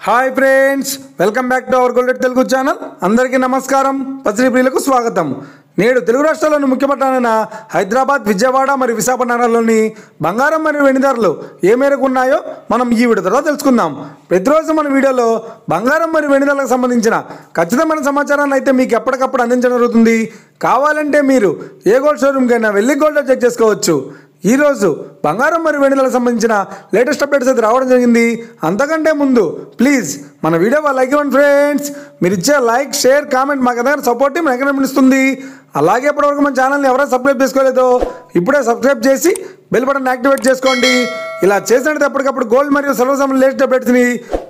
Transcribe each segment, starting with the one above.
Hi friends, welcome back to our gold Telugu channel. అందరికీ నమస్కారం. పసిడి ప్రియులకు స్వాగతం. నేడు తెలుగు రాష్ట్రాల్లోని ముఖ్య పట్టణాలైన హైదరాబాద్, విజయవాడ మరియు విశాఖపట్నాల్లోని బంగారం మరియు వెండి ధరలు ఏ మేరకు ఉన్నాయో మనం ఈ వీడియో ద్వారా తెలుసుకుందాం. ప్రతిరోజు మన వీడియోలో బంగారం మరియు వెండి ధరలకు సంబంధించిన ఖచ్చితమైన సమాచారాన్ని అయితే మీకు ఎప్పటికప్పుడు అందించడం జరుగుతుంది. కావాలంటే మీరు ఏ గోల్డ్ షోరూమ్కైనా వెళ్ళి గోల్డ్ చెక్ చేసుకోవచ్చు. ఈరోజు బంగారం మరియు వెండి ధరలకు సంబంధించిన లేటెస్ట్ అప్డేట్స్ అయితే రావడం జరిగింది. అంతకంటే ముందు ప్లీజ్ మన వీడియో లైక్ ఇవ్వండి ఫ్రెండ్స్. మీరు ఇచ్చే లైక్, షేర్, కామెంట్ మాకు దగ్గర సపోర్ట్ మనకు ఇస్తుంది. అలాగే ఇప్పటివరకు మన ఛానల్ని ఎవరైనా సబ్స్క్రైబ్ చేసుకోలేదో ఇప్పుడే సబ్స్క్రైబ్ చేసి బెల్ బటన్ యాక్టివేట్ చేసుకోండి. ఇలా చేసినట్టు ఎప్పటికప్పుడు గోల్డ్ మరియు సిల్వర్ సంబంధించిన లేటెస్ట్ అప్డేట్స్ని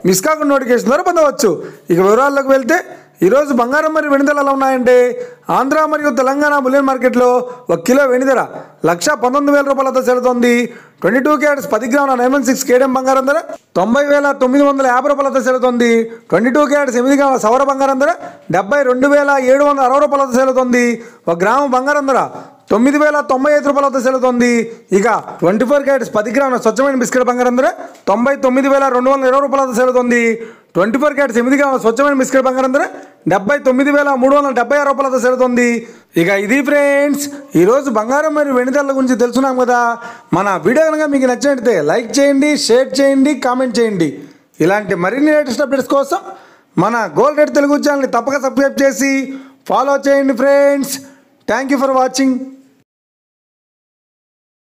మిస్ కాకుండా నోటిఫికేషన్ ద్వారా పొందవచ్చు. ఇక వివరాల్లోకి వెళ్తే ఈరోజు బంగారం మరియు వెండి ధరలు ఎలా ఉన్నాయంటే, ఆంధ్ర మరియు తెలంగాణ బులియన్ మార్కెట్లో 1 కిలో వెండి ధర 1,19,000 రూపాయలతో సెలుతోంది. 22 క్యారెట్స్ 10 గ్రాముల 916 కేడియం బంగారం ధర 90,950 రూపాయలతో సెలుతోంది. 22 క్యారెట్స్ 8 గ్రాముల సవర బంగారం ధర 72,760 రూపాయలతో సెలుతోంది. 1 గ్రాము బంగారం ధర 9,095 రూపాయలతో సెలుతోంది. ఇక 24 క్యారెట్స్ 10 గ్రాముల స్వచ్ఛమైన బిస్కెట్ బంగారం ధర 99,220 రూపాయలతో సెలుతోంది. 24 క్యారెట్స్ 8 గ్రాముల స్వచ్ఛమైన బిస్కెట్ బంగారం ధర 79,376 రూపాయలతో సెలుతోంది. ఇక ఇది ఫ్రెండ్స్, ఈరోజు బంగారం మరియు వెండి ధరల గురించి తెలుసుకున్నాం కదా. మన వీడియో కనుక మీకు నచ్చినట్లయితే లైక్ చేయండి, షేర్ చేయండి, కామెంట్ చేయండి. ఇలాంటి మరిన్ని లేటెస్ట్ అప్డేట్స్ కోసం మన గోల్డ్ రేట్ తెలుగు ఛానల్ని తప్పక సబ్స్క్రైబ్ చేసి ఫాలో చేయండి friends. Thank you for watching.